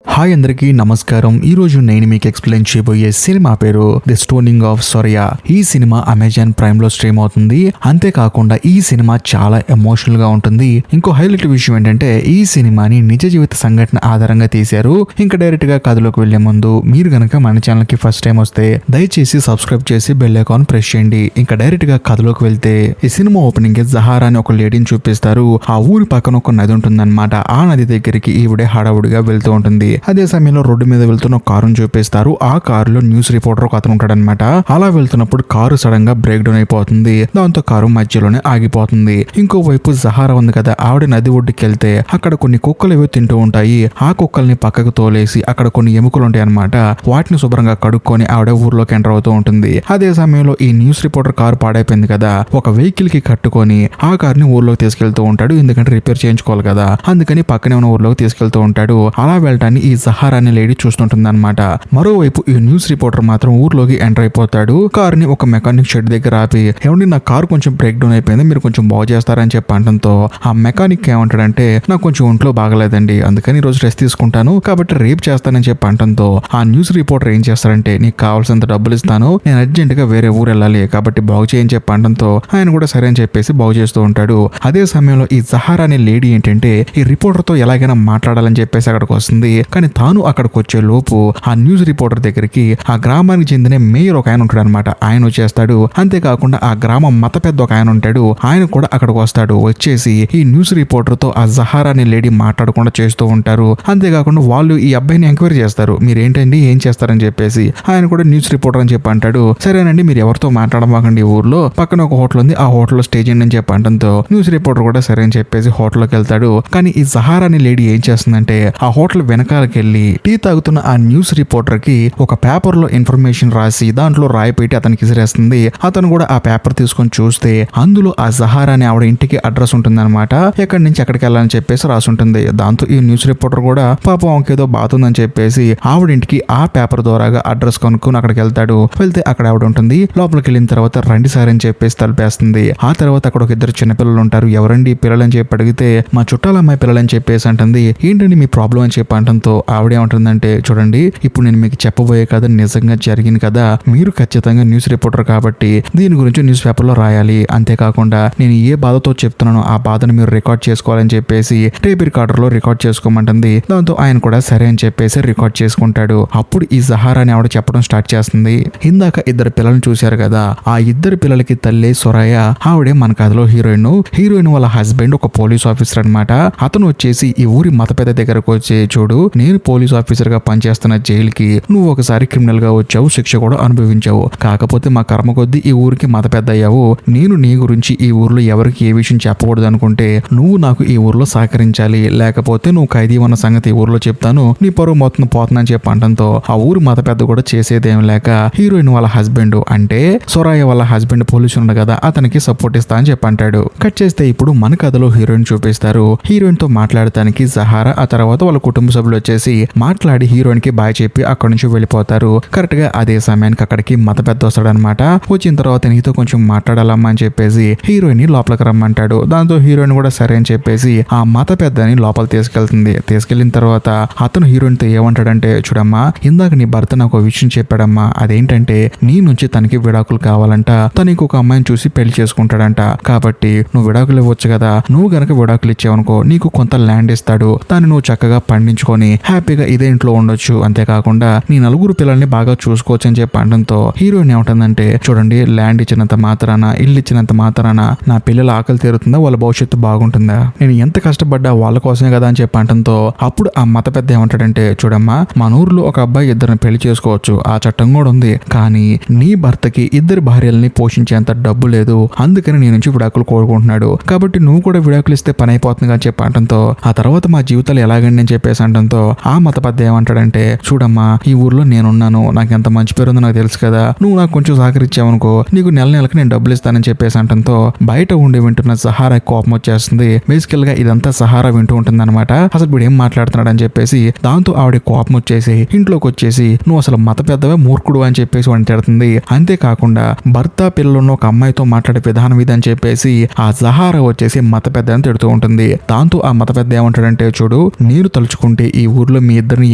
Hi అందరికీ నమస్కారం. ఈ రోజు నేను మీకు ఎక్స్ప్లెయిన్ చేయబోయే సినిమా పేరు ది స్టోనింగ్ ఆఫ్ సొరయా. ఈ సినిమా అమెజాన్ ప్రైమ్ లో స్ట్రీమ్ అవుతుంది. అంతేకాకుండా ఈ సినిమా చాలా ఎమోషనల్ గా ఉంటుంది. ఇంకో హైలైట్ విషయం ఏంటంటే ఈ సినిమాని నిజ జీవిత సంఘటన ఆధారంగా తీశారు. ఇంకా డైరెక్ట్ గా కథలోకి వెళ్లే ముందు మీరు గనక మన ఛానల్ కి ఫస్ట్ టైం వస్తే దయచేసి సబ్స్క్రైబ్ చేసి బెల్ ఐకాన్ ప్రెస్ చేయండి. ఇంకా డైరెక్ట్ గా కథలోకి వెళ్తే ఈ సినిమా ఓపెనింగ్ కి జహారా అని ఒక లేడీని చూపిస్తారు. ఆ ఊరి పక్కన ఒక నది ఉంటుందన్నమాట. ఆ నది దగ్గరికి ఈవిడే హడావుడిగా వెళ్తూ ఉంటుంది. అదే సమయంలో రోడ్డు మీద వెళ్తున్న కారును చూపిస్తారు. ఆ కారులో న్యూస్ రిపోర్టర్ ఒక అతను ఉంటాడనమాట. అలా వెళ్తున్నప్పుడు కారు సడన్ గా బ్రేక్ డౌన్ అయిపోతుంది. దాంతో కారు మధ్యలోనే ఆగిపోతుంది. ఇంకోవైపు జహారా ఉంది కదా, ఆవిడ నది ఒడ్డుకి వెళ్తే అక్కడ కొన్ని కుక్కలు ఏవో తింటూ ఉంటాయి. ఆ కుక్కల్ని పక్కకు తోలేసి అక్కడ కొన్ని ఎముకలు ఉంటాయి అనమాట. వాటిని శుభ్రంగా కడుక్కొని ఆవిడ ఊర్లోకి ఎంటర్ అవుతూ ఉంటుంది. అదే సమయంలో ఈ న్యూస్ రిపోర్టర్ కారు పాడైపోయింది కదా, ఒక వెహికల్ కి కట్టుకొని ఆ కారుని ఊర్లోకి తీసుకెళ్తూ ఉంటాడు. ఎందుకంటే రిపేర్ చేయించుకోవాలి కదా, అందుకని పక్కనే ఉన్న ఊర్లోకి తీసుకెళ్తూ ఉంటాడు. అలా వెళ్ళటాన్ని ఈ జహారా అనే లేడీ చూస్తుంటుంది అనమాట. మరోవైపు ఈ న్యూస్ రిపోర్టర్ మాత్రం ఊర్లోకి ఎంటర్ అయిపోతాడు. కారుని ఒక మెకానిక్ షెడ్ దగ్గర ఆపి, ఏమండి నా కారు కొంచెం బ్రేక్ డౌన్ అయిపోయింది, మీరు కొంచెం బాగు చేస్తారని చెప్పి అనడంతో ఆ మెకానిక్ ఏమంటాడంటే నాకు కొంచెం ఒంట్లో బాగలేదండి, అందుకని ఈ రోజు రెస్ట్ తీసుకుంటాను, కాబట్టి రేపు చేస్తానని చెప్పి అనడంతో ఆ న్యూస్ రిపోర్టర్ ఏం చేస్తారంటే నీకు కావాల్సినంత డబ్బులు ఇస్తాను, నేను అర్జెంట్ గా వేరే ఊరు వెళ్ళాలి కాబట్టి బాగు చేయని చెప్పి అనడంతో ఆయన కూడా సరే అని చెప్పేసి బాగు చేస్తూ ఉంటాడు. అదే సమయంలో ఈ జహారా అనే లేడీ ఏంటంటే ఈ రిపోర్టర్ తో ఎలాగైనా మాట్లాడాలని చెప్పేసి అక్కడికి వస్తుంది. కానీ తాను అక్కడికి వచ్చే లోపు ఆ న్యూస్ రిపోర్టర్ దగ్గరికి ఆ గ్రామానికి చెందిన మేయర్ ఒక ఆయన ఉంటాడు అనమాట. ఆయన వచ్చేస్తాడు. అంతేకాకుండా ఆ గ్రామం మత పెద్ద ఒక ఆయన ఉంటాడు. ఆయన కూడా అక్కడికి వస్తాడు. వచ్చేసి ఈ న్యూస్ రిపోర్టర్ తో ఆ జహారా అనే లేడీ మాట్లాడకుండా చేస్తూ ఉంటారు. అంతేకాకుండా వాళ్ళు ఈ అబ్బాయిని ఎంక్వైరీ చేస్తారు. మీరేంటండి ఏం చేస్తారని చెప్పేసి. ఆయన కూడా న్యూస్ రిపోర్టర్ అని చెప్పి అంటాడు. సరేనండి మీరు ఎవరితో మాట్లాడమాకండి, ఊర్లో పక్కన ఒక హోటల్ ఉంది, ఆ హోటల్లో స్టే చేయండి అని చెప్పి అంటంతో న్యూస్ రిపోర్టర్ కూడా సరే అని చెప్పేసి హోటల్లోకి వెళ్తాడు. కానీ ఈ జహారా అనే లేడీ ఏం చేస్తుందంటే ఆ హోటల్ వెనకాలకి వెళ్ళి టీ తాగుతున్న ఆ న్యూస్ రిపోర్టర్ కి ఒక పేపర్ లో ఇన్ఫర్మేషన్ రాసి దాంట్లో రాయి పెట్టి అతనికి ఇసిరేస్తుంది. అతను కూడా ఆ పేపర్ తీసుకొని చూస్తే అందులో ఆ జహారా అనే ఆవిడ ఇంటికి అడ్రస్ ఉంటుంది అనమాట. ఎక్కడి నుంచి ఎక్కడికి వెళ్ళాలని చెప్పేసి రాసి ఉంటుంది. దాంతో ఈ న్యూస్ రిపోర్టర్ కూడా పాపం ఆమెకేదో బాధ ఉందని చెప్పేసి ఆవిడ ఇంటికి ఆ పేపర్ ద్వారాగా అడ్రస్ కనుక్కొని అక్కడికి వెళ్తాడు. వెళ్తే అక్కడ ఆవిడ ఉంటుంది. లోపలికి వెళ్ళిన తర్వాత రండి సార్ అని చెప్పేసి తలిపేస్తుంది. ఆ తర్వాత అక్కడ ఒక ఇద్దరు చిన్నపిల్లలు ఉంటారు. ఎవరండి పిల్లలు అని చెప్పి అడిగితే మా చుట్టాల అమ్మాయి పిల్లలు అని చెప్పేసి అంటుంది. ఏంటండి మీ ప్రాబ్లం అని చెప్పి అంటంతో ఆవిడేమంటుందంటే చూడండి ఇప్పుడు నేను మీకు చెప్పబోయే కథ నిజంగా జరిగింది కదా, మీరు ఖచ్చితంగా న్యూస్ రిపోర్టర్ కాబట్టి దీని గురించి న్యూస్ పేపర్ లో రాయాలి. అంతేకాకుండా నేను ఏ బాధతో చెప్తున్నానో ఆ బాధను మీరు రికార్డ్ చేసుకోవాలని చెప్పేసి టేప్ రికార్డర్ లో రికార్డ్ చేసుకోమంటుంది. దాంతో ఆయన కూడా సరే అని చెప్పేసి రికార్డ్ చేసుకుంటాడు. అప్పుడు ఈ జహారా అని ఆవిడ చెప్పడం స్టార్ట్ చేస్తుంది. ఇందాక ఇద్దరు పిల్లల్ని చూశారు కదా, ఆ ఇద్దరు పిల్లలకి తల్లి సొరయా, ఆవిడే మన కథలో హీరోయిన్ వాళ్ళ హస్బెండ్ ఒక పోలీస్ ఆఫీసర్ అనమాట. అతను వచ్చేసి ఈ ఊరి మత పెద్ద దగ్గరకు వచ్చి చూడు నేను పోలీస్ ఆఫీసర్ గా పనిచేస్తున్న జైలుకి నువ్వు ఒకసారి క్రిమినల్ గా వచ్చావు, శిక్ష కూడా అనుభవించావు, కాకపోతే మా కర్మ కొద్దీ ఈ ఊరికి మత పెద్ద అయ్యావు. నేను నీ గురించి ఈ ఊర్లో ఎవరికి ఏ విషయం చెప్పకూడదు అనుకుంటే నువ్వు నాకు ఈ ఊర్లో సహకరించాలి, లేకపోతే నువ్వు ఖైదీ ఉన్న సంగతి ఈ ఊర్లో చెప్తాను, నీ పరువు మొత్తం పోతుందని చెప్పి అంటంతో ఆ ఊరి మత పెద్ద కూడా చేసేదేం లేక హీరోయిన్ వాళ్ళ హస్బెండ్ అంటే సొరాయ వాళ్ళ హస్బెండ్ పోలీసు ఉన్నాడు కదా అతనికి సపోర్ట్ ఇస్తా అని చెప్పి అంటాడు. కట్ చేస్తే ఇప్పుడు మన కథలో హీరోయిన్ చూపిస్తారు. హీరోయిన్ తో మాట్లాడటానికి జహారా ఆ తర్వాత వాళ్ళ కుటుంబ సభ్యులు వచ్చేసి మాట్లాడి హీరోయిన్ కి బాయ్ చెప్పి అక్కడి నుంచి వెళ్ళిపోతారు. కరెక్ట్ గా అదే సమయానికి అక్కడికి మత పెద్ద వస్తాడు అనమాట. వచ్చిన తర్వాత నీతో కొంచెం మాట్లాడాలమ్మా అని చెప్పేసి హీరోయిన్ ని లోపలికి రమ్మంటాడు. దాంతో హీరోయిన్ కూడా సరే అని చెప్పేసి ఆ మత పెద్దని లోపల తీసుకెళ్తుంది. తీసుకెళ్లిన తర్వాత అతను హీరోయిన్ తో ఏమంటాడంటే చూడమ్మా ఇందాక నీ భర్త నాకు ఒక విషయం చెప్పాడమ్మా, అదేంటంటే నీ నుంచి తనకి విడాకులు కావాలంట, తను ఇంకొక అమ్మాయిని చూసి పెళ్లి చేసుకుంటాడంట, కాబట్టి నువ్వు విడాకులు ఇవ్వచ్చు కదా, నువ్వు గనక విడాకులు ఇచ్చావనుకో నీకు కొంత ల్యాండ్ ఇస్తాడు, దాన్ని నువ్వు చక్కగా పండించుకొని హ్యాపీగా ఇదే ఇంట్లో ఉండొచ్చు, అంతేకాకుండా నీ నలుగురు పిల్లల్ని బాగా చూసుకోవచ్చు అని చెప్పి అనడంతో హీరోయిన్ ఏమంటుందంటే చూడండి ల్యాండ్ ఇచ్చినంత మాత్రాన ఇల్లు ఇచ్చినంత మాత్రాన నా పిల్లల ఆకలి తీరుతుందా, వాళ్ళ భవిష్యత్తు బాగుంటుందా, నేను ఎంత కష్టపడ్డా వాళ్ళ కోసమే కదా అని చెప్పి అనడంతో అప్పుడు ఆ మత పెద్ద ఏమంటాడంటే చూడమ్మా మన ఊర్లో ఒక అబ్బాయి ఇద్దరిని పెళ్లి చేసుకోవచ్చు, ఆ చట్టం కూడా ఉంది, కానీ నీ భర్తకి ఇద్దరు భార్యల్ని పోషించేంత డబ్బు లేదు, అందుకని నీ నుంచి విడాకులు కోరుకుంటున్నాడు, కాబట్టి నువ్వు కూడా విడాకులు ఇస్తే పని అయిపోతుంది అని చెప్పి అనడంతో ఆ తర్వాత మా జీవితాలు ఎలాగండి అని చెప్పేసి అనడంతో ఆ మత పెద్ద ఏమంటాడంటే చూడమ్మా ఈ ఊర్లో నేనున్నాను, నాకు ఎంత మంచి పేరు ఉందో నాకు తెలుసు కదా, నువ్వు నాకు కొంచెం సహకరించావనుకో నీకు నెలకి నేను డబ్బులు ఇస్తానని చెప్పేసి అంటంతో బయట ఉండి వింటున్న సహారా కోపం వచ్చేస్తుంది. బేసికల్ గా ఇదంతా సహారా వింటూ ఉంటుంది అనమాట. అసలు వీడు ఏం మాట్లాడుతున్నాడు అని చెప్పేసి దాంతో ఆవిడ కోపం వచ్చేసి ఇంట్లోకి వచ్చేసి నువ్వు అసలు మత పెద్దవే మూర్ఖుడు అని చెప్పేసి వాడిని తిడుతుంది. అంతేకాకుండా భర్త పిల్లలున్న ఒక అమ్మాయితో మాట్లాడే విధానం ఇది అని చెప్పేసి ఆ సహారా వచ్చేసి మత పెద్ద అని తిడుతూ ఉంటుంది. దాంతో ఆ మత పెద్ద ఏమంటాడంటే చూడు నేను తలుచుకుంటే ఈ ఊర్లో ఊర్లో మీ ఇద్దరిని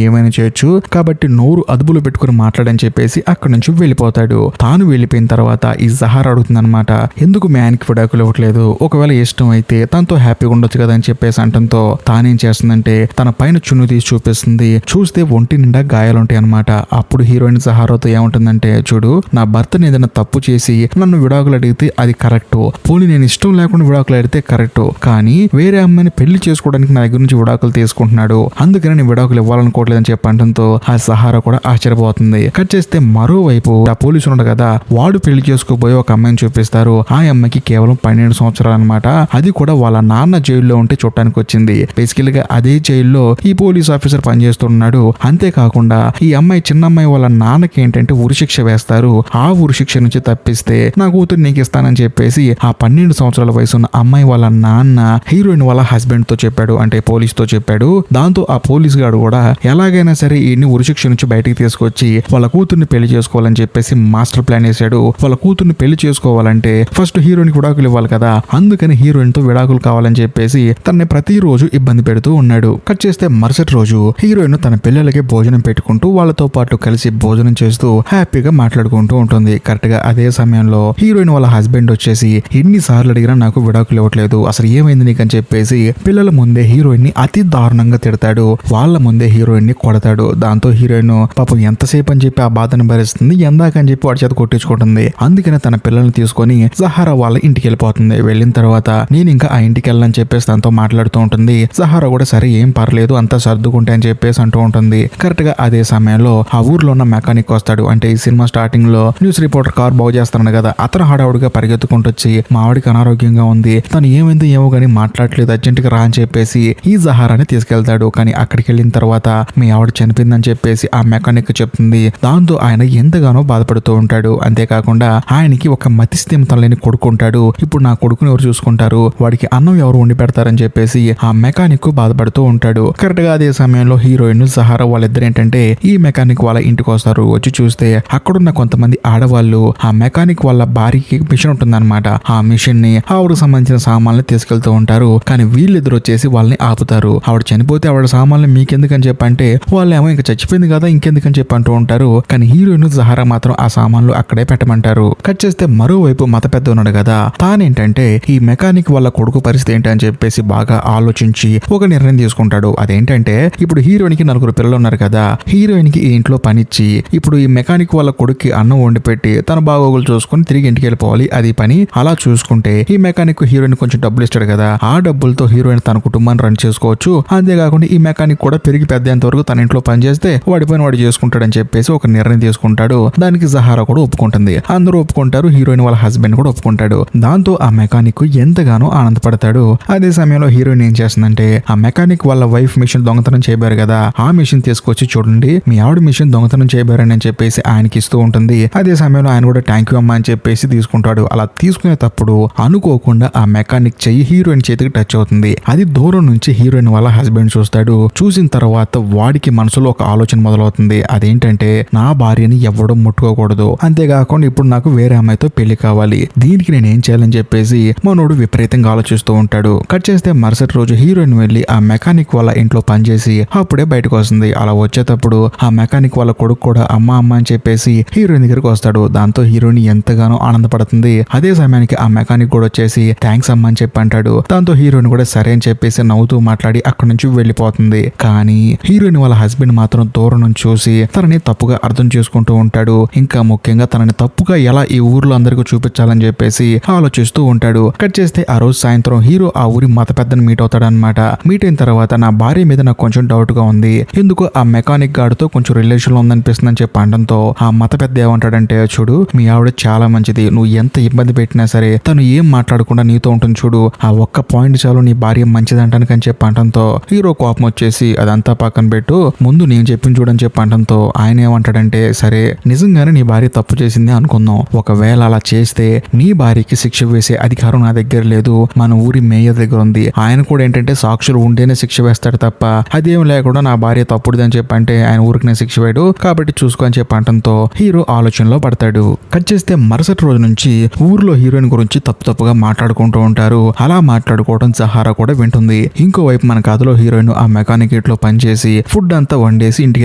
ఏమైనా చేయొచ్చు, కాబట్టి నోరు అదుపులో పెట్టుకుని మాట్లాడని చెప్పేసి అక్కడి నుంచి వెళ్ళిపోతాడు. తాను వెళ్ళిపోయిన తర్వాత ఈ జహారా అడుగుతుంది అనమాట, ఎందుకు మీ ఆయనకి విడాకులు ఇవ్వట్లేదు, ఒకవేళ ఇష్టం అయితే తనతో హ్యాపీగా ఉండొచ్చు కదా అని చెప్పేసి అంటంతో తానేం చేస్తుందంటే తన పైన చున్ను తీసి చూపిస్తుంది. చూస్తే ఒంటి నిండా గాయాలుంటాయి అనమాట. అప్పుడు హీరోయిన్ జహారాతో ఏముంటుందంటే, చూడు నా భర్తని ఏదైనా తప్పు చేసి నన్ను విడాకులు అడిగితే అది కరెక్ట్, పోనీ నేను ఇష్టం లేకుండా విడాకులు అడిగితే కరెక్ట్, కానీ వేరే అమ్మాయిని పెళ్లి చేసుకోవడానికి నా దగ్గర నుంచి విడాకులు తీసుకుంటున్నాడు, అందుకని నేను విడాకులు ఇవ్వాలనుకోవట్లేదని చెప్పంటంతో ఆ సహారా కూడా ఆశ్చర్యపోతుంది. కట్ చేస్తే మరోవైపు ఆ పోలీసు ఉన్నాడు కదా, వాడు పెళ్లి చేసుకోబోయే ఒక అమ్మాయిని చూపిస్తారు. ఆ అమ్మాయికి కేవలం 12 సంవత్సరాలు అనమాట. అది కూడా వాళ్ళ నాన్న జైల్లో ఉంటే చూడటానికి వచ్చింది. బేసికల్ గా అదే జైల్లో ఈ పోలీస్ ఆఫీసర్ పనిచేస్తున్నాడు. అంతేకాకుండా ఈ అమ్మాయి చిన్న అమ్మాయి వాళ్ళ నాన్నకి ఏంటంటే ఉరిశిక్ష వేస్తారు. ఆ ఉరిశిక్ష నుంచి తప్పిస్తే నా కూతురు నీకు ఇస్తానని చెప్పేసి ఆ 12 సంవత్సరాల వయసున్న అమ్మాయి వాళ్ళ నాన్న హీరోయిన్ వాళ్ళ హస్బెండ్ తో చెప్పాడు, అంటే పోలీస్ తో చెప్పాడు. దాంతో ఆ పోలీస్ గాడు కూడా ఎలాగైనా సరే ఈ ఉరిశిక్ష నుంచి బయటికి తీసుకొచ్చి వాళ్ళ కూతుర్ని పెళ్లి చేసుకోవాలని చెప్పేసి మాస్టర్ ప్లాన్ వేశాడు. వాళ్ళ కూతుర్ని పెళ్లి చేసుకోవాలంటే ఫస్ట్ హీరోయిన్ కి విడాకులు ఇవ్వాలి కదా, అందుకని హీరోయిన్ తో విడాకులు కావాలని చెప్పేసి తనని ప్రతిరోజు ఇబ్బంది పెడుతూ ఉన్నాడు. కట్ చేస్తే మరుసటి రోజు హీరోయిన్ తన పిల్లలకి భోజనం పెట్టుకుంటూ వాళ్ళతో పాటు కలిసి భోజనం చేస్తూ హ్యాపీగా మాట్లాడుకుంటూ ఉంటుంది. కరెక్ట్ గా అదే సమయంలో హీరోయిన్ వాళ్ళ హస్బెండ్ వచ్చేసి ఎన్నిసార్లు అడిగినా నాకు విడాకులు ఇవ్వట్లేదు, అసలు ఏమైంది నీకని చెప్పేసి పిల్లల ముందే హీరోయిన్ ని అతి దారుణంగా తిడతాడు. వాళ్ళ ముందే హీరోయిన్ ని కొడతాడు. దాంతో హీరోయిన్ పాపం ఎంతసేపు అని చెప్పి ఆ బాధను భరిస్తుంది, ఎందాకని చెప్పి వాడి చేత కొట్టించుకుంటుంది. అందుకనే తన పిల్లల్ని తీసుకొని జహారా వాళ్ళ ఇంటికి వెళ్ళిపోతుంది. వెళ్ళిన తర్వాత నేను ఇంకా ఆ ఇంటికి వెళ్ళని చెప్పేసి తనతో మాట్లాడుతూ ఉంటుంది. జహారా కూడా సరే ఏం పర్లేదు అంతా సర్దుకుంటే అని చెప్పేసి అంటూ ఉంటుంది. కరెక్ట్ గా అదే సమయంలో ఆ ఊర్లో ఉన్న మెకానిక్ వస్తాడు. అంటే ఈ సినిమా స్టార్టింగ్ లో న్యూస్ రిపోర్టర్ కార్ బాగు చేస్తాను కదా, అతను హడావుడిగా పరిగెత్తుకుంటూ వచ్చి మా ఆవిడికి అనారోగ్యంగా ఉంది, తను ఏమైందో ఏమో కానీ మాట్లాడలేదు, అర్జెంట్ గా రా అని చెప్పేసి ఈ జహారాని తీసుకెళ్తాడు. కానీ అక్కడికి వెళ్ళిన తర్వాత మీ ఆవిడ చనిపోయిందని చెప్పేసి ఆ మెకానిక్ చెప్తుంది. దాంతో ఆయన ఎంతగానో బాధపడుతూ ఉంటాడు. అంతేకాకుండా ఆయనకి ఒక మతిస్థిమితం లేని కొడుకుంటాడు. ఇప్పుడు నా కొడుకుని ఎవరు చూసుకుంటారు, వాడికి అన్నం ఎవరు వండి పెడతారని చెప్పేసి ఆ మెకానిక్ బాధపడుతూ ఉంటాడు. కరెక్ట్ గా అదే సమయంలో హీరోయిన్ సహారా వాళ్ళిద్దరు ఏంటంటే ఈ మెకానిక్ వాళ్ళ ఇంటికి వస్తారు. వచ్చి చూస్తే అక్కడున్న కొంతమంది ఆడవాళ్ళు ఆ మెకానిక్ వాళ్ళ భార్యకి మిషన్ ఉంటుందన్నమాట. ఆ మిషన్ ని ఆవిడకు సంబంధించిన సామాన్లు తీసుకెళ్తూ ఉంటారు. కానీ వీళ్ళిద్దరు వచ్చేసి వాళ్ళని ఆపుతారు. ఆవిడ చనిపోతే ఆవిడ సామాన్లు మీకెందుకని చెప్పంటే వాళ్ళేమో ఇంకా చచ్చిపోయింది కదా ఇంకెందుకని చెప్పి అంటూ ఉంటారు. కానీ హీరోయిన్ సహారా మాత్రం ఆ సామాన్లు అక్కడే పెట్టమంటారు. కట్ చేస్తే మరోవైపు మత పెద్ద ఉన్నాడు కదా, తానేంటంటే ఈ మెకానిక్ వాళ్ళ కొడుకు పరిస్థితి ఏంటని చెప్పేసి బాగా ఆలోచించి ఒక నిర్ణయం తీసుకుంటాడు. అదేంటంటే ఇప్పుడు హీరోయిన్ కి 4 పిల్లలు ఉన్నారు కదా, హీరోయిన్ కి ఈ ఇంట్లో పనిచ్చి ఇప్పుడు ఈ మెకానిక్ వాళ్ళ కొడుక్కి అన్నం వండి పెట్టి తన బాగోగులు చూసుకుని తిరిగి ఇంటికి వెళ్ళిపోవాలి, అది పని. అలా చూసుకుంటే ఈ మెకానిక్ హీరోయిన్ కొంచెం డబ్బులు ఇస్తాడు కదా, ఆ డబ్బులతో హీరోయిన్ తన కుటుంబాన్ని రన్ చేసుకోవచ్చు. అంతేకాకుండా ఈ మెకానిక్ కూడా పెరిగి పెద్దేంత వరకు తన ఇంట్లో పని చేస్తే వాడి పని వాడు చేసుకుంటాడని చెప్పేసి ఒక నిర్ణయం తీసుకుంటాడు. దానికి జహారా కూడా ఒప్పుకుంటుంది. అందరూ ఒప్పుకుంటారు, హీరోయిన్ వాళ్ళ హస్బెండ్ కూడా ఒప్పుకుంటాడు. దాంతో ఆ మెకానిక్ ఎంతగానో ఆనందపడతాడు. అదే సమయంలో హీరోయిన్ ఏం చేస్తుందంటే ఆ మెకానిక్ వాళ్ళ వైఫ్ మిషన్ దొంగతనం చేయబారు కదా, ఆ మిషన్ తీసుకొచ్చి చూడండి మీ ఆవిడ మిషన్ దొంగతనం చేయబారని అని చెప్పేసి ఆయనకి ఇస్తూ ఉంటుంది. అదే సమయంలో ఆయన కూడా థ్యాంక్ యూ అమ్మా అని చెప్పేసి తీసుకుంటాడు. అలా తీసుకునేటప్పుడు అనుకోకుండా ఆ మెకానిక్ చెయ్యి హీరోయిన్ చేతికి టచ్ అవుతుంది. అది దూరం నుంచి హీరోయిన్ వాళ్ళ హస్బెండ్ చూస్తాడు. చూసిన తర్వాత వాడికి మనసులో ఒక ఆలోచన మొదలవుతుంది. అదేంటంటే నా భార్యని ఎవడో ముట్టుకోకూడదు, అంతేకాకుండా ఇప్పుడు నాకు వేరే అమ్మాయితో పెళ్లి కావాలి, దీనికి నేను ఏం చేయాలని చెప్పేసి మనోడు విపరీతంగా ఆలోచిస్తూ ఉంటాడు. కట్ చేస్తే మరుసటి రోజు హీరోయిన్ వెళ్ళి ఆ మెకానిక్ వాళ్ళ ఇంట్లో పనిచేసి అప్పుడే బయటకు వస్తుంది. అలా వచ్చేటప్పుడు ఆ మెకానిక్ వాళ్ళ కొడుకు కూడా అమ్మ అమ్మ అని చెప్పేసి హీరోయిన్ దగ్గరికి వస్తాడు. దాంతో హీరోయిన్ ఎంతగానో ఆనందపడుతుంది. అదే సమయానికి ఆ మెకానిక్ కూడా వచ్చేసి థ్యాంక్స్ అమ్మ అని చెప్పి అంటాడు. దాంతో హీరోయిన్ కూడా సరే అని చెప్పేసి నవ్వుతూ మాట్లాడి అక్కడి నుంచి వెళ్ళిపోతుంది. కానీ హీరోయిన్ వాళ్ళ హస్బెండ్ మాత్రం దూరం నుంచి చూసి తనని తప్పుగా అర్థం చేసుకుంటూ ఉంటాడు. ఇంకా ముఖ్యంగా తనని తప్పుగా ఎలా ఈ ఊర్లో అందరికీ చూపించాలని చెప్పేసి ఆలోచిస్తూ ఉంటాడు. కట్ చేస్తే ఆ రోజు సాయంత్రం హీరో ఆ ఊరి మత పెద్దను మీట్ అవుతాడు అనమాట. మీట్ అయిన తర్వాత నా భార్య మీద నాకు కొంచెం డౌట్ గా ఉంది, ఎందుకు ఆ మెకానిక్ గాడితో కొంచెం రిలేషన్ లో ఉందనిపిస్తుంది అని చెప్పి అనడంతో ఆ మత పెద్ద ఏమంటాడంటే చూడు మీ ఆవిడ చాలా మంచిది, నువ్వు ఎంత ఇబ్బంది పెట్టినా సరే తను ఏం మాట్లాడకుండా నీతో ఉంటుంది చూడు, ఆ ఒక్క పాయింట్ చాలు నీ భార్య మంచిదంటానికి అని చెప్పి అనడంతో హీరో కోపం వచ్చేసి అదంతా పక్కన పెట్టు, ముందు నేను చెప్పిన చూడని చెప్పి అనడంతో ఆయన ఏమంటాడంటే సరే నిజంగానే నీ భార్య తప్పు చేసింది అనుకుందాం, ఒకవేళ అలా చేస్తే నీ భార్యకి శిక్ష వేసే అధికారం నా దగ్గర లేదు, మన ఊరి మేయర్ దగ్గర ఉంది, ఆయన కూడా ఏంటంటే సాక్షులు ఉంటేనే శిక్ష వేస్తాడు తప్ప అదేం లేకుండా నా భార్య తప్పుడుదని చెప్పంటే ఆయన ఊరికి నేను శిక్ష వేయడు, కాబట్టి చూసుకో అని చెప్పి అనడంతో హీరో ఆలోచనలో పడతాడు. కట్ చేస్తే మరుసటి రోజు నుంచి ఊర్లో హీరోయిన్ గురించి తప్పుగా మాట్లాడుకుంటూ ఉంటారు. అలా మాట్లాడుకోవడం సహారా కూడా వింటుంది. ఇంకోవైపు మన కథలో హీరోయిన్ ఆ మెకానిక్ ఇంట్లో పనిచేసి ఫుడ్ అంతా వండేసి ఇంటికి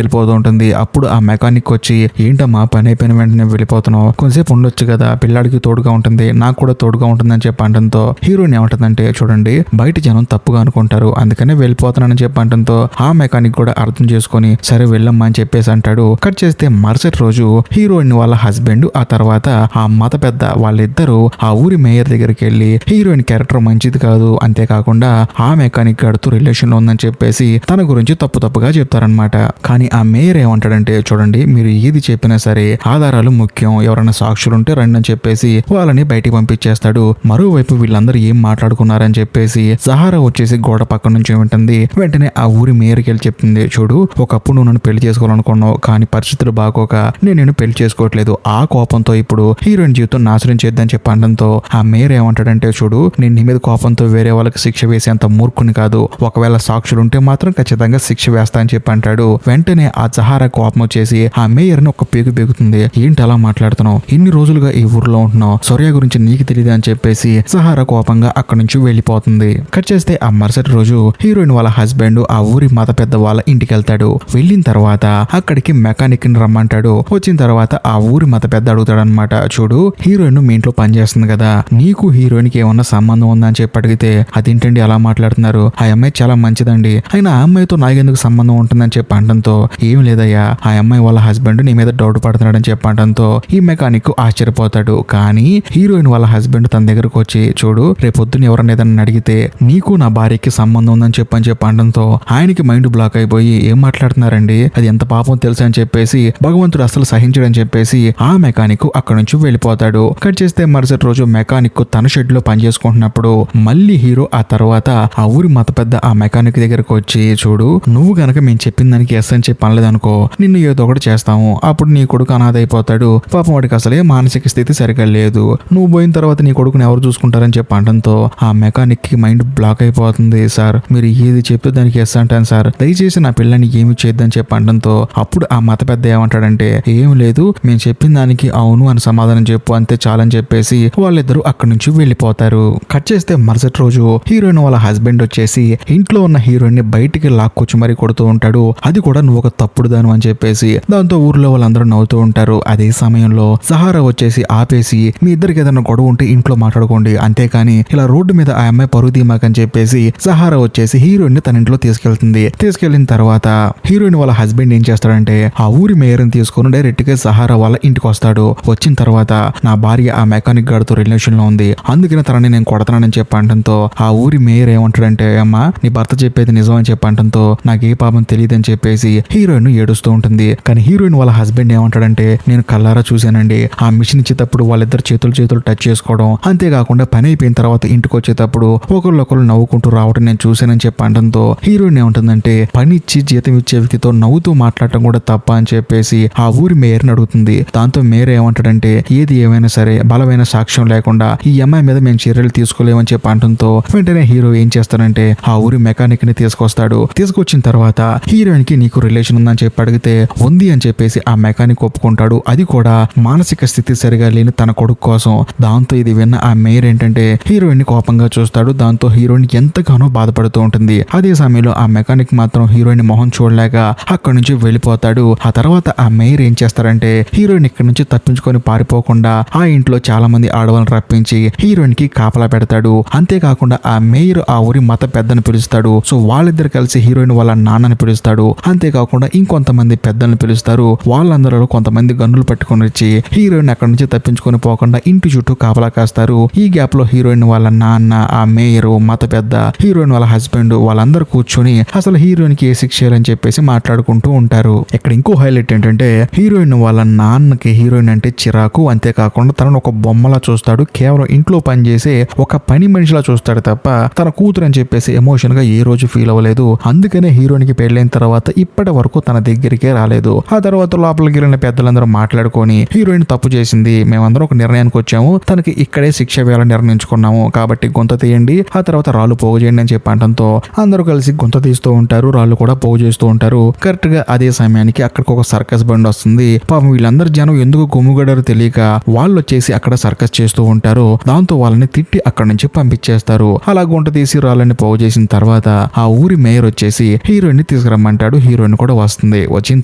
వెళ్ళిపోతూ ఉంటుంది. అప్పుడు ఆ మెకానిక్ వచ్చి, ఏంటమ్మా పని అయిపోయిన వెంటనే వెళ్ళిపోతున్నావు, కొంతసేపు ఉండొచ్చు కదా, పిల్లాడికి తోడుగా ఉంటుంది, నాకు కూడా తోడుగా ఉంటుంది అని చెప్పి అనడంతో హీరోయిన్ ఏమంటుందంటే, చూడండి బయట జనం తప్పుగా అనుకుంటారు, అందుకనే వెళ్ళిపోతున్నానని చెప్పి అనడంతో ఆ మెకానిక్ కూడా అర్థం చేసుకొని సరే వెళ్ళమ్మా అని చెప్పేసి అంటాడు. కట్ చేస్తే మరుసటి రోజు హీరోయిన్ వాళ్ళ హస్బెండ్ ఆ తర్వాత ఆ మత పెద్ద వాళ్ళిద్దరూ ఆ ఊరి మేయర్ దగ్గరికి వెళ్ళి హీరోయిన్ క్యారెక్టర్ మంచిది కాదు, అంతేకాకుండా ఆ మెకానిక్ గారితో రిలేషన్ లో ఉందని చెప్పేసి తన గురించి తప్పుగా చెప్తారనమాట. కానీ ఆ మేయర్ ఏమంటాడంటే, చూడండి మీరు ఏది చెప్పినా సరే ఆధారాలు ముఖ్యం, ఎవరైనా సాక్షులు ఉంటే రండి అని చెప్పేసి వాళ్ళని బయటికి పంపించేస్తాడు. మరోవైపు వీళ్ళందరూ ఏం మాట్లాడుకున్నారని చెప్పేసి జహారా వచ్చేసి గోడ పక్క నుంచి వింటుంది. వెంటనే ఆ ఊరి మేయర్కి వెళ్ళి చెప్తుంది, చూడు ఒకప్పుడు నువ్వు నన్ను పెళ్లి చేసుకోవాలనుకున్నావు, కానీ పరిస్థితులు బాగోక నేను పెళ్లి చేసుకోవట్లేదు, ఆ కోపంతో ఇప్పుడు హీరోయిన్ జీవితం నాశనం చేద్దని చెప్పి అనడంతో ఆ మేయర్ ఏమంటాడంటే, చూడు నేను నీ మీద కోపంతో వేరే వాళ్ళకి శిక్ష వేసేంత మూర్ఖుని కాదు, ఒకవేళ సాక్షులు ఉంటే మాత్రం ఖచ్చితంగా శిక్ష వేస్తా అని చెప్పి అంటాడు. వెంటనే ఆ జహారా కోపం వచ్చేసి ఆ మేయర్ ని ఒక పేగు బెగుతుంది. ఏంటి అలా మాట్లాడుతున్నావు, ఇన్ని రోజులుగా ఈ ఊర్లో ఉంటున్నావు, సొరియా గురించి నీకు తెలియదు అని చెప్పేసి జహారా కోపంగా అక్కడి నుంచి వెళ్ళిపోతుంది. కట్ చేస్తే ఆ మరుసటి రోజు హీరోయిన్ వాళ్ళ హస్బెండ్ ఆ ఊరి మత పెద్ద వాళ్ళ ఇంటికి వెళ్తాడు. వెళ్ళిన తర్వాత అక్కడికి మెకానిక్ ని రమ్మంటాడు. వచ్చిన తర్వాత ఆ ఊరి మత పెద్ద అడుగుతాడు అనమాట, చూడు హీరోయిన్ మీ ఇంట్లో పనిచేస్తుంది కదా, నీకు హీరోయిన్ కి ఏమన్నా సంబంధం ఉందా అని చెప్పి అడిగితే, అదేంటండి అలా మాట్లాడుతున్నారు, ఆ అమ్మాయి చాలా మంచిదండి, అయినా ఆ అమ్మాయితో నాకెందుకు సంబంధం ఉంటుందని చెప్పి అనడంతో, ఏం లేదయ్యా ఆ అమ్మాయి వాళ్ళ హస్బెండ్ నీ మీద డౌట్ పడుతున్నాడని చెప్పడంతో ఈ మెకానిక్ ఆశ్చర్యపోతాడు. కానీ హీరోయిన్ వాళ్ళ హస్బెండ్ తన దగ్గరకు వచ్చి, చూడు రేపొద్దున ఎవరన్నా ఏదన్నా అడిగితే నీకు నా భార్యకి సంబంధం ఉందని చెప్పడంతో ఆయనకి మైండ్ బ్లాక్ అయిపోయి, ఏం మాట్లాడుతున్నారండి, అది ఎంత పాపం తెలుసు అని చెప్పేసి భగవంతుడు అసలు సహించడని చెప్పేసి ఆ మెకానిక్ అక్కడ నుంచి వెళ్ళిపోతాడు. కట్ చేస్తే మరుసటి రోజు మెకానిక్ తన షెడ్ లో పని చేసుకుంటున్నప్పుడు మళ్ళీ హీరో ఆ తర్వాత ఆ ఊరి మత పెద్ద ఆ మెకానిక్ దగ్గరకు వచ్చి, చూడు నువ్వు గనక మేము చెప్పిన దానికి ఎస్ అని చెప్పి అనలేదనుకో నిన్ను ఏదో ఒకటి చేస్తాము, అప్పుడు నీ కొడుకు అనాథ అయిపోతాడు, పాపం వాడికి అసలే మానసిక స్థితి సరిగ్గా లేదు, నువ్వు పోయిన తర్వాత నీ కొడుకుని ఎవరు చూసుకుంటారని చెప్పి అనడంతో ఆ మెకానిక్ కి మైండ్ బ్లాక్ అయిపోతుంది. సార్ మీరు ఏది చెప్తే దానికి ఎస్ అంటాను సార్, దయచేసి నా పిల్లని ఏమి చేద్దని చెప్పి అనడంతో అప్పుడు ఆ మత పెద్ద ఏమంటాడంటే, ఏం లేదు మేము చెప్పిన దానికి అవును అని సమాధానం చెప్పు అంతే చాలని చెప్పేసి వాళ్ళిద్దరూ అక్కడి నుంచి వెళ్ళిపోతారు. కట్ చేస్తే మరుసటి రోజు హీరోయిన్ వాళ్ళ హస్బెండ్ వచ్చేసి ఇంట్లో ఉన్న హీరోయిన్ ని బయటికి లాక్కొచ్చి మరీ కొడుతూ ఉంటాడు. అది కూడా నువ్వు ఒక తప్పుడు దాను అని చెప్పేసి. దాంతో ఊర్లో వాళ్ళందరూ నవ్వుతూ ఉంటారు. అదే సమయంలో సహారా వచ్చేసి ఆపేసి, మీ ఇద్దరికి ఏదైనా గొడవ ఉంటే ఇంట్లో మాట్లాడుకోండి, అంతేకాని ఇలా రోడ్డు మీద ఆ అమ్మాయి పరువు తీమాకని చెప్పేసి సహారా వచ్చేసి హీరోయిన్ ని తన ఇంట్లో తీసుకెళ్తుంది. తీసుకెళ్లిన తర్వాత హీరోయిన్ వాళ్ళ హస్బెండ్ ఏం చేస్తాడంటే ఆ ఊరి మేయర్ ని తీసుకుని డైరెక్ట్ గా సహారా వాళ్ళ ఇంటికి వస్తాడు. వచ్చిన తర్వాత నా భార్య ఆ మెకానిక్ గారితో రిలేషన్ లో ఉంది, అందుకనే తనని నేను కొడతానని చెప్పడంతో ఆ ఊరి మేయర్ ఏమంటాడంటే, అమ్మా నీ భర్త చెప్పేది నిజం అని చెప్పడంతో నాకు ఏ పాపం తెలియదని చెప్పేసి హీరోయిన్ ఏడుస్తూ ఉంటుంది. కానీ హీరోయిన్ వాళ్ళ హస్బెండ్ ఏమంటాడంటే, నేను కల్లారా చూశానండి, ఆ మిషన్ ఇచ్చేటప్పుడు వాళ్ళిద్దరు చేతులు టచ్ చేసుకోవడం, అంతేకాకుండా పని అయిపోయిన తర్వాత ఇంటికి వచ్చేటప్పుడు ఒకళ్ళొకళ్ళు నవ్వుకుంటూ రావడం నేను చూశానని చెప్పడంతో హీరోయిన్ ఏమంటుందంటే, పని ఇచ్చి జీతం ఇచ్చే వ్యక్తితో నవ్వుతూ మాట్లాడటం కూడా తప్ప అని చెప్పేసి ఆ ఊరి మేయర్ని అడుగుతుంది. దాంతో మేయర్ ఏమంటాడంటే, ఏది ఏమైనా సరే బలమైన సాక్ష్యం లేకుండా ఈ అమ్మాయి మీద మేము చర్యలు తీసుకోలేమని చెప్పి అంటంతో వెంటనే హీరో ఏం చేస్తాడంటే ఆ ఊరి మెకానిక్ ని తీసుకొస్తాడు. తీసుకొచ్చిన తర్వాత హీరోయిన్ కి నీకు రిలేషన్ ఉందని చెప్పి అడిగితే ఉంది అని చెప్పేసి ఆ మెకానిక్ ఒప్పుకుంటాడు. అది కూడా మానసిక స్థితి సరిగా లేని తన కొడుకు కోసం. దాంతో ఇది విన్న ఆ మేయర్ ఏంటంటే హీరోయిన్ ని కోపంగా చూస్తాడు. దాంతో హీరోయిన్ ఎంతగానో బాధపడుతూ ఉంటుంది. అదే సమయంలో ఆ మెకానిక్ మాత్రం హీరోయిన్ మొహం చూడలేక అక్కడి నుంచి వెళ్ళిపోతాడు. ఆ తర్వాత ఆ మేయర్ ఏం చేస్తారంటే హీరోయిన్ ఇక్కడ నుంచి తప్పించుకొని పారిపోకుండా ఆ ఇంట్లో చాలా మంది ఆడవాళ్ళని రప్పించి హీరోయిన్ కి కాపలా పెడతాడు. అంతేకాకుండా ఆ మేయర్ ఆ ఊరి మత పెద్దను పిలుస్తాడు. సో వాళ్ళిద్దరు కలిసి హీరోయిన్ వాళ్ళ నాన్నని పిలుస్తాడు. అంతేకాకుండా ఇంకొంతమంది పెద్దలను పిలుస్తారు. వాళ్ళందరూ కొంతమంది గన్నులు పట్టుకొని వచ్చి హీరోయిన్ అక్కడి నుంచి తప్పించుకొని పోకుండా ఇంటి చుట్టూ కాపలా కాస్తారు. ఈ గ్యాప్ లో హీరోయిన్ వాళ్ళ నాన్న, ఆ మేయర్, మత పెద్ద, హీరోయిన్ వాళ్ళ హస్బెండ్ వాళ్ళందరూ కూర్చొని అసలు హీరోయిన్ కి ఏ శిక్ష చేయాలని చెప్పేసి మాట్లాడుకుంటూ ఉంటారు. ఇక్కడ ఇంకో హైలైట్ ఏంటంటే హీరోయిన్ వాళ్ళ నాన్నకి హీరోయిన్ అంటే చిరాకు. అంతేకాకుండా తనను ఒక బొమ్మలా చూస్తాడు. కేవలం ఇంట్లో పనిచేసే ఒక పని మనిషిలా చూస్తాడు తప్ప తన కూతురు అని చెప్పేసి ఎమోషన్ గా ఏ రోజు ఫీల్ అవ్వలేదు. అందుకనే హీరోయిన్ కి పెళ్ళైన తర్వాత ఇప్పటి వరకు తన దగ్గరికే రాలేదు. ఆ తర్వాత లోపలికి వెళ్ళిన పెద్దలందరూ మాట్లాడుకొని హీరోయిన్ తప్పు చేసింది, మేమందరం ఒక నిర్ణయానికి వచ్చాము, తనకి ఇక్కడే శిక్ష వేయాలని నిర్ణయించుకున్నాము, కాబట్టి గొంత తీయండి, ఆ తర్వాత రాళ్ళు పోగు చేయండి అని చెప్పడంతో అందరూ కలిసి గొంత తీస్తూ ఉంటారు. రాళ్ళు కూడా పోగు చేస్తూ ఉంటారు. కరెక్ట్ గా అదే సమయానికి అక్కడికి ఒక సర్కస్ బండి వస్తుంది. పాపం వీళ్ళందరూ జనం ఎందుకు గుమ్ముగడారు తెలియక వాళ్ళు వచ్చేసి అక్కడ సర్కస్ చేస్తూ ఉంటారు. దాంతో వాళ్ళని తిట్టి అక్కడ నుంచి పంపించేస్తారు. అలా గుంట తీసి రాళ్ళని పోగు చేసిన తర్వాత ఆ ఊరి మేయర్ వచ్చేసి హీరోయిన్ ని తీసుకురమ్మంటాడు. హీరోయిన్ కూడా వస్తుంది. వచ్చిన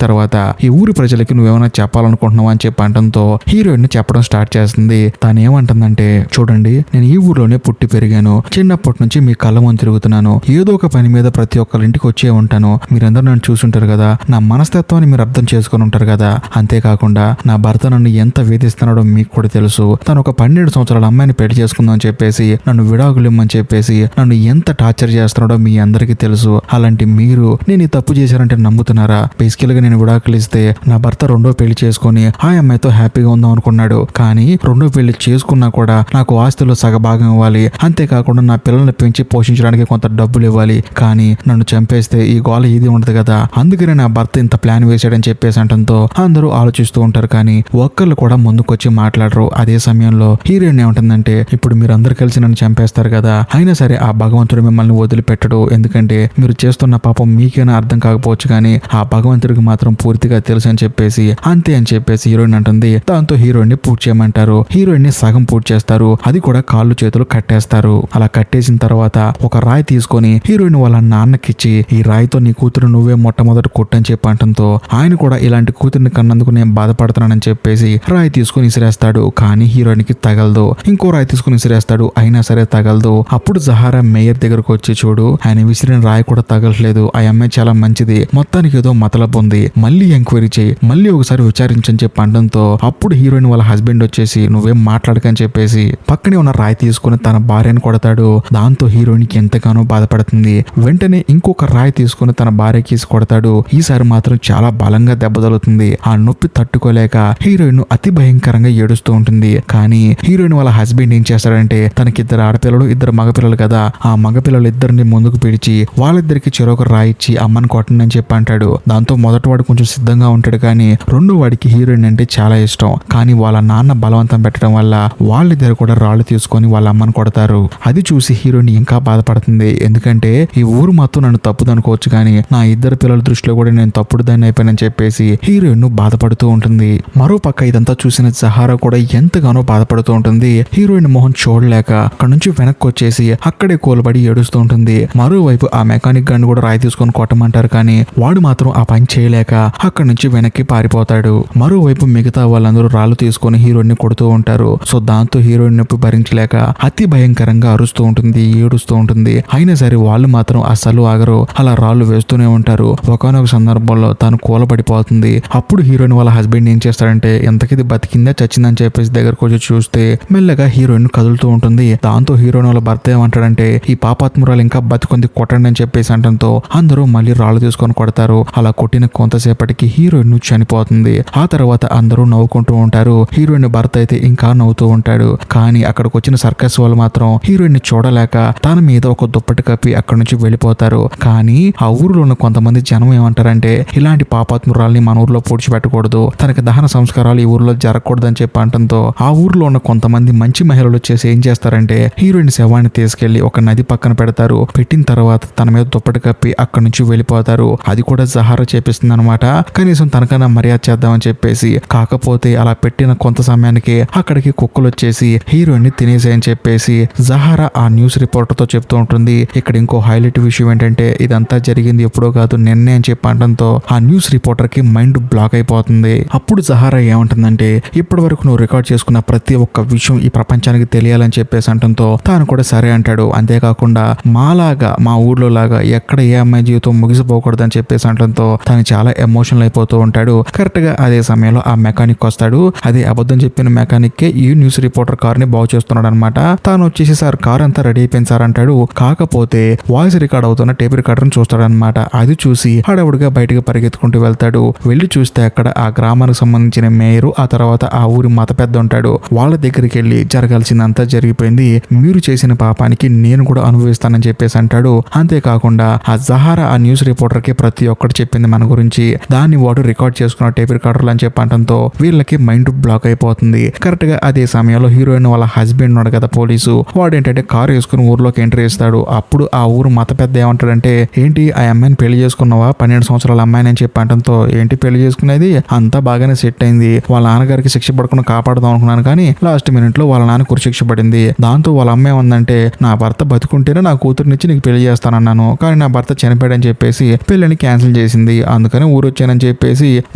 తర్వాత ఈ ఊరి ప్రజలకి నువ్వేమైనా చెప్పాలనుకుంటున్నావు అని చెప్పి అంటంతో హీరోయిన్ చెప్పడం స్టార్ట్ చేస్తుంది. తాను ఏమంటుందంటే, చూడండి, నేను ఈ ఊర్లోనే పుట్టి పెరిగాను. చిన్నప్పటి నుంచి మీ కళ్ళ ముందు తిరుగుతున్నాను. ఏదో ఒక పని మీద ప్రతి ఒక్కరి ఇంటికి వచ్చే ఉంటాను. మీరందరూ నన్ను చూసుంటారు కదా, నా మనస్తత్వాన్ని మీరు అర్థం చేసుకుని ఉంటారు కదా. అంతేకాకుండా నా భర్త నన్ను ఎంత వేధిస్తున్నాడో మీకు కూడా తెలుసు. తను ఒక 12 సంవత్సరాల అమ్మాయిని పెళ్లి చేసుకుందాం అని చెప్పేసి నన్ను విడాకులు ఇమ్మని చెప్పేసి నన్ను ఎంత టార్చర్ చేస్తున్నాడో మీ అందరికీ తెలుసు. అలాంటి మీరు నేను ఈ తప్పు చేశారంటే నమ్ముతున్నారా? బేసికల్ గా నేను విడాకులు ఇస్తే నా భర్త రెండో పెళ్లి చేసుకుని ఆ అమ్మాయితో హ్యాపీగా ఉందాం అనుకున్నాడు. కానీ రెండో పెళ్లి చేసుకున్నా కూడా నాకు ఆస్తిలో సగభాగం ఇవ్వాలి, అంతేకాకుండా నా పిల్లల్ని పెంచి పోషించడానికి కొంత డబ్బులు ఇవ్వాలి. కానీ నన్ను చంపేస్తే ఈ గోల ఇది ఉండదు కదా, అందుకనే నా భర్త ఇంత ప్లాన్ వేసాడని చెప్పేసి అంటంతో అందరూ ఆలోచిస్తూ ఉంటారు. కానీ ఒక్కళ్ళు కూడా ముందుకొచ్చి మాట్లాడరు. అదే సమయంలో హీరోయిన్ ఏమంటుందంటే, ఇప్పుడు మీరు అందరు కలిసి నన్ను చంపేస్తారు కదా, అయినా సరే ఆ భగవంతుడు మిమ్మల్ని వదిలిపెట్టడు. ఎందుకంటే మీరు చేస్తున్న పాపం మీకైనా అర్థం కాకపోవచ్చు కానీ ఆ భగవంతుడికి మాత్రం పూర్తిగా తెలుసు అని చెప్పేసి అంతే అని చెప్పేసి హీరోయిన్ అంటుంది. దాంతో హీరోయిన్ ని పూర్తి చేయమంటారు. హీరోయిన్ ని సగం పూర్తి చేస్తారు. అది కూడా కాళ్ళు చేతులు కట్టేస్తారు. అలా కట్టేసిన తర్వాత ఒక రాయి తీసుకొని హీరోయిన్ వాళ్ళ నాన్నకిచ్చి, ఈ రాయితో నీ కూతురు నువ్వే మొట్టమొదటి కొట్టని చెప్పి అంటంతో ఆయన కూడా ఇలాంటి కూతురిని కన్నందుకు నేను బాధపడుతున్నానని చెప్పేసి రాయి తీసుకుని విసిరేస్తాడు. కానీ హీరోయిన్ కి తగలదు. ఇంకో రాయి తీసుకుని విసిరేస్తాడు. అయినా సరే తగలదు. అప్పుడు జహారా మేయర్ దగ్గరకు వచ్చి, చూడు, ఆయన విసిరిన రాయి కూడా తగలట్లేదు. ఆ అమ్మాయి చాలా మంచిది, మొత్తానికి ఏదో మతలబు ఉంది, మళ్ళీ ఎంక్వైరీ చేయి, మళ్ళీ ఒకసారి విచారించని చెప్పి అనడంతో అప్పుడు హీరోయిన్ వాళ్ళ హస్బెండ్ వచ్చేసి నువ్వేం మాట్లాడకని చెప్పేసి పక్కనే ఉన్న రాయి తీసుకుని తన భార్యను కొడతాడు. దాంతో హీరోయిన్ కి ఎంతగానో బాధపడుతుంది. వెంటనే ఇంకొక రాయి తీసుకుని తన భార్యకి కొడతాడు. ఈసారి మాత్రం చాలా బలంగా దెబ్బ తగులుతుంది. ఆ నొప్పి తట్టుకోలేక హీరోయిన్ అతి భయంకరంగా ఏడుస్తూ ఉంటుంది. కానీ హీరోయిన్ వాళ్ళ హస్బెండ్ ఏం చేస్తాడంటే, తనకి 2 ఆడపిల్లలు 2 మగపిల్లలు కదా, ఆ మగపిల్లలు ఇద్దరిని ముందుకు పిలిచి వాళ్ళిద్దరికి చెరొక రాయి ఇచ్చి అమ్మని కొట్టండి అని చెప్పి అంటాడు. దాంతో మొదటివాడు కొంచెం సిద్ధంగా ఉంటాడు. కానీ రెండో వాడికి హీరోయిన్ అంటే చాలా ఇష్టం. కానీ వాళ్ళ నాన్న బలవంతం పెట్టడం వల్ల వాళ్ళిద్దరు కూడా రాళ్ళు తీసుకొని వాళ్ళ అమ్మని కొడతారు. అది చూసి హీరోయిన్ ఇంకా బాధపడుతుంది. ఎందుకంటే ఈ ఊరు మొత్తం నన్ను తప్పుదు అనుకోవచ్చు, కానీ నా 2 పిల్లల దృష్టిలో కూడా నేను తప్పుడు దాన్ని అయిపోయానని చెప్పేసి హీరోయిన్ బాధపడుతూ ఉంటుంది. మరో పక్క ఇదంతా చూసిన జహారా కూడా ఎంతగానో బాధపడుతూ ఉంటుంది. హీరోయిన్ మొహం చూడలేక అక్కడ నుంచి వెనక్కి వచ్చేసి అక్కడే కూలబడి ఏడుస్తూ ఉంటుంది. మరోవైపు ఆ మెకానిక్ గాన్ని కూడా రాయి తీసుకొని కొట్టమంటారు. కానీ వాడు మాత్రం ఆ పని చేయలేక అక్కడ నుంచి వెనక్కి పారిపోతాడు. మరోవైపు మిగతా వాళ్ళందరూ రాళ్ళు తీసుకొని హీరోయిన్ ని కొడుతూ ఉంటారు. సో దాంతో హీరోయిన్ నొప్పి భరించలేక అతి భయంకరంగా అరుస్తూ ఉంటుంది, ఏడుస్తూ ఉంటుంది. అయినా సరే వాళ్ళు మాత్రం అస్సలు ఆగరు. అలా రాళ్ళు వేస్తూనే ఉంటారు. ఒకనొక సందర్భంలో తాను కూలబడిపోతుంది. అప్పుడు హీరోయిన్ వాళ్ళ హస్బెండ్ ఏం చేస్తాడంటే, ఎంతకిది బతికిందా చచ్చిందని చెప్పేసి దగ్గరకు వచ్చి చూస్తే మెల్లగా హీరోయిన్ కదులుతూ ఉంటుంది. దాంతో హీరోయిన్ వాళ్ళ భర్త ఏమంటాడంటే, ఈ పాపాత్మురాలు ఇంకా బతికొంది, కొట్టండి అని చెప్పేసి అంటంతో అందరూ మళ్ళీ రాళ్ళు తీసుకొని కొడతారు. అలా కొట్టిన కొంతసేపటికి హీరోయిన్ చనిపోతుంది. ఆ తర్వాత అందరూ నవ్వుకుంటూ ఉంటారు. హీరోయిన్ భర్త అయితే ఇంకా నవ్వుతూ ఉంటాడు. కానీ అక్కడికి వచ్చిన సర్కస్ వాళ్ళు మాత్రం హీరోయిన్ ని చూడలేక తన మీద ఒక దుప్పటి కప్పి అక్కడి నుంచి వెళ్ళిపోతారు. కానీ ఆ ఊరిలో ఉన్న కొంతమంది జనం ఏమంటారంటే, ఇలాంటి పాపాత్మురాల్ని మన ఊర్లో పూడ్చిపెట్టకూడదు, తనకి దహన సంస్కారాలు ఈ ఊర్లో జరగకూడదని చెప్పి అంటంతో ఆ ఊర్లో ఉన్న కొంతమంది మంచి మహిళలు వచ్చేసి ఏం చేస్తారంటే, హీరోయిన్ శవాన్ని తీసుకెళ్లి ఒక నది పక్కన పెడతారు. పెట్టిన తర్వాత తన మీద దుప్పటి కప్పి అక్కడి నుంచి వెళ్ళిపోతారు. అది కూడా జహారా చేపిస్తుంది అనమాట. కనీసం తనకన్నా మర్యాద చేద్దామని చెప్పేసి. కాకపోతే అలా పెట్టిన కొంత సమయానికి అక్కడికి కుక్కలు వచ్చేసి హీరోయిన్ ని తినేసాయని చెప్పేసి జహారా ఆ న్యూస్ రిపోర్టర్ తో చెప్తూ ఉంటుంది. ఇక్కడ ఇంకో హైలైట్ విషయం ఏంటంటే, ఇదంతా జరిగింది ఎప్పుడో కాదు నిన్నే అని చెప్పి అనడంతో ఆ న్యూస్ రిపోర్టర్ కి మైండ్ బ్లాక్ అయిపోతుంది. అప్పుడు జహారా ఏమంటుందంటే, ఇప్పటి వరకు నువ్వు రికార్డ్ చేసుకున్న ప్రతి ఒక్క విషయం ఈ ప్రపంచానికి తెలియాలని చెప్పేసి అంటంతో తాను కూడా సరే అంటాడు. అంతేకాకుండా మాలాగా మా ఊర్లో లాగా ఎక్కడ ఏ అమ్మాయి జీవితం ముగిసిపోకూడదు అని చెప్పేసి అంటంతో తను చాలా ఎమోషనల్ అయిపోతూ ఉంటాడు. కరెక్ట్ గా అదే సమయంలో ఆ మెకానిక్ వస్తాడు. అదే అబద్ధం చెప్పిన మెకానిక్ కే ఈ న్యూస్ రిపోర్టర్ కార్ ని బాగు చేస్తున్నాడు అనమాట. తాను వచ్చేసి, సార్ కార్ అంతా రెడీ అయిపోయింది సార్ అంటాడు. కాకపోతే వాయిస్ రికార్డ్ అవుతున్న టేప్ రికార్డర్ ని చూస్తాడనమాట. అది చూసి హడావుడిగా బయటకు పరిగెత్తుకుంటూ వెళ్తాడు. వెళ్ళి చూస్తే అక్కడ ఆ గ్రామానికి సంబంధించిన మేయరు, ఆ తర్వాత ఆ ఊరి మత పెద్ద ఉంటాడు. వాళ్ళ దగ్గరికి వెళ్ళి జరగాల్సిందంతా జరిగిపోయింది, మీరు చేసిన పాపానికి నేను కూడా అనుభవిస్తానని చెప్పేసి అంటాడు. అంతేకాకుండా ఆ జహారా ఆ న్యూస్ రిపోర్టర్ కి ప్రతి ఒక్కటి చెప్పింది మన గురించి, దాన్ని వాడు రికార్డ్ చేసుకున్న టేప్ రికార్డర్లు అని చెప్పి అంటంతో వీళ్ళకి మైండ్ బ్లాక్ అయిపోతుంది. కరెక్ట్ గా అదే సమయంలో హీరోయిన్ వాళ్ళ హస్బెండ్ ఉన్నాడు కదా పోలీసు, వాడు ఏంటంటే కారు వేసుకుని ఊర్లోకి ఎంట్రీ ఇస్తాడు. అప్పుడు ఆ ఊరు మత పెద్ద ఏమంటాడంటే, ఏంటి ఆ అమ్మాయిని పెళ్లి చేసుకున్నావా, 12 సంవత్సరాల అమ్మాయిని అని చెప్పి అంటంతో, ఏంటి పెళ్లి చేసుకునేది, అంతా బాగానే సెట్ అయింది, వాళ్ళ నాన్నగారికి శిక్ష పడకుండా కాపాడదాం అనుకున్నాను కానీ లాస్ట్ మినిట్ లో వాళ్ళ నాన్న శిక్ష పడింది. దాంతో వాళ్ళ అమ్మాయి ఉందంటే, నా భర్త బతుకుంటేనే నా కూతురునిచ్చి నీకు పెళ్లి చేస్తానన్నాను, కానీ నా భర్త భర్త చనిపోయాడని చెప్పేసి పెళ్లిని క్యాన్సిల్ చేసింది. అందుకని ఊరు వచ్చానని చెప్పేసి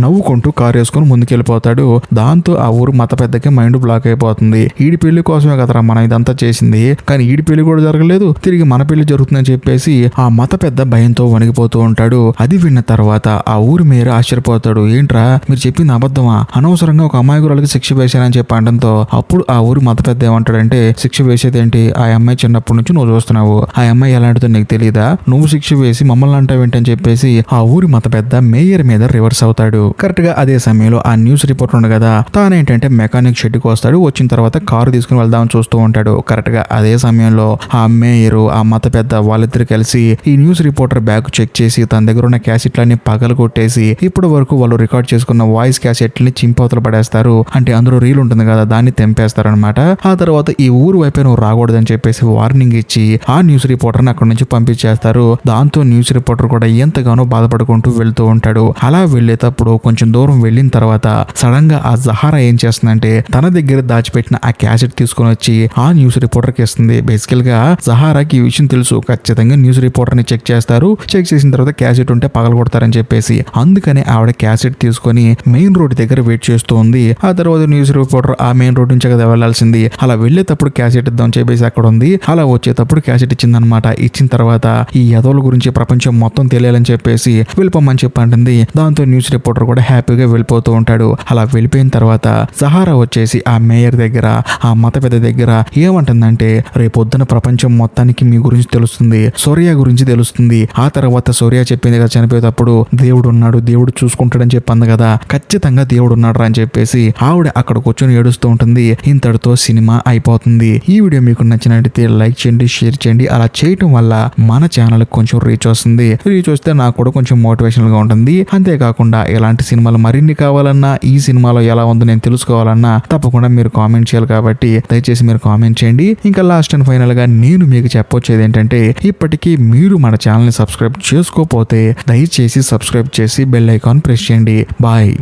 నవ్వుకుంటూ కారు వేసుకుని ముందుకెళ్ళిపోతాడు. దాంతో ఆ ఊరు మత పెద్దకి మైండ్ బ్లాక్ అయిపోతుంది. ఈడి పెళ్లి కోసమే కదరా మనం ఇదంతా చేసింది, కానీ ఈడి పెళ్లి కూడా జరగలేదు, తిరిగి మన పెళ్లి జరుగుతుందని చెప్పేసి ఆ మత పెద్ద భయంతో వణిగిపోతూ ఉంటాడు. అది విన్న తర్వాత ఆ ఊరి మేయర్ ఆశ్చర్యపోతాడు. ఏంట్రా మీరు చెప్పింది అబద్ధమా, అనవసరంగా ఒక అమాయకురాలకి శిక్ష వేశానని చెప్పి అనడంతో అప్పుడు ఆ ఊరి మత పెద్ద ఏమంటాడంటే, శిక్ష వేసేదేంటి, ఆ అమ్మాయి చిన్నప్పటి నుంచి నువ్వు చూస్తున్నావు, ఆ అమ్మాయి ఎలాంటిదో నీకు తెలియదా, నువ్వు శిక్ష వేసి మమ్మల్ని అంటావేంటని చెప్పేసి ఆ ఊరి మత పెద్ద మేయర్ మీద రివర్స్ అవుతాడు. కరెక్ట్ గా అదే సమయంలో ఆ న్యూస్ రిపోర్టర్ ఉంది కదా, తానేంటంటే మెకానిక్ షెడ్కి వస్తాడు. వచ్చిన తర్వాత కారు తీసుకుని వెళ్దామని చూస్తూ ఉంటాడు. కరెక్ట్ గా అదే సమయంలో ఆ మేయర్ ఆ మత పెద్ద వాళ్ళిద్దరు కలిసి ఈ న్యూస్ రిపోర్టర్ బ్యాగ్ చెక్ చేసి తన దగ్గర ఉన్న క్యాసెట్లన్నీ పగలు కొట్టేసి ఇప్పటి వరకు వాళ్ళు రికార్డ్ చేసుకున్న వాయిస్ క్యాసెట్లని చింపవతలు పడేస్తారు. అంటే అందులో రీల్ ఉంటుంది కదా, దాన్ని తెంపేస్తారనమాట. ఆ తర్వాత ఈ ఊరు వైపే నువ్వు రాకూడదని చెప్పేసి వార్నింగ్ ఇచ్చి ఆ న్యూస్ రిపోర్టర్ని అక్కడ నుంచి పంపించేస్తారు. దాంతో న్యూస్ రిపోర్టర్ కూడా ఎంతగానో బాధపడుకుంటూ వెళ్తూ ఉంటాడు. అలా వెళ్ళేటప్పుడు కొంచెం దూరం వెళ్ళిన తర్వాత సడన్ గా ఆ జహారా ఏం చేస్తుందంటే తన దగ్గర దాచిపెట్టిన ఆ క్యాసెట్ తీసుకొని వచ్చి ఆ న్యూస్ రిపోర్టర్ కి ఇస్తుంది. బేసికల్ గా జహారాకి ఈ విషయం తెలుసు, ఖచ్చితంగా న్యూస్ రిపోర్టర్ ని చెక్ చేస్తారు, చెక్ చేసిన తర్వాత క్యాసెట్ ఉంటే పగల కొడతారని చెప్పేసి. అందుకని ఆవిడ క్యాసెట్ తీసుకొని మెయిన్ రోడ్ దగ్గర వెయిట్ చేస్తూ ఉంది. ఆ తర్వాత న్యూస్ రిపోర్టర్ ఆ మెయిన్ రోడ్ నుంచి కదా వెళ్లాల్సింది, అలా వెళ్ళేటప్పుడు క్యాసెట్ ఇద్దాం చెప్పేసి అక్కడ ఉంది. అలా వచ్చేటప్పుడు క్యాసెట్ ఇచ్చిందనమాట. ఇచ్చిన తర్వాత ఈ యదవుల గురించి ప్రపంచం మొత్తం తెలియాలని చెప్పేసి వెళ్ళిపోమని చెప్పి అంటుంది. దాంతో న్యూస్ రిపోర్టర్ కూడా హ్యాపీగా వెళ్ళిపోతూ ఉంటాడు. అలా వెళ్ళిపోయిన తర్వాత సహారా వచ్చేసి ఆ మేయర్ దగ్గర ఆ మత పెద్ద దగ్గర ఏమంటుందంటే, రేపొద్దున ప్రపంచం మొత్తానికి మీ గురించి తెలుస్తుంది, సూర్య గురించి తెలుస్తుంది. ఆ తర్వాత సూర్య చెప్పింది కదా చనిపోయేటప్పుడు దేవుడు ఉన్నాడు, దేవుడు చూసుకుంటాడని చెప్పింది కదా, ఖచ్చితంగా దేవుడు ఉన్నాడు అని చెప్పేసి ఆవిడ అక్కడ కూర్చొని ఏడుస్తూ ఉంటుంది. ఇంతటితో సినిమా అయిపోతుంది. ఈ వీడియో మీకు నచ్చినట్లయితే లైక్ చేయండి, షేర్ చేయండి. అలా చేయటం వల్ల మన ఛానల్ కొంచెం రీచ్ వస్తుంది. రీచ్ వస్తే నాకు కూడా కొంచెం మోటివేషనల్ గా ఉంటుంది. అంతేకాకుండా ఎలాంటి సినిమాలు మరిన్ని కావాలన్నా, ఈ సినిమాలో ఎలా ఉందో నేను తెలుసుకోవాలన్నా తప్పకుండా మీరు కామెంట్ చేయాలి. కాబట్టి దయచేసి మీరు కామెంట్ చేయండి. ఇంకా లాస్ట్ అండ్ ఫైనల్ గా నేను మీకు చెప్పొచ్చేది ఏంటంటే, ఇప్పటికీ మీరు మన ఛానల్ ని సబ్స్క్రైబ్ చేసుకోకపోతే దయచేసి సబ్స్క్రైబ్ చేసి బెల్ ఐకాన్ ప్రెస్ చేయండి. బాయ్.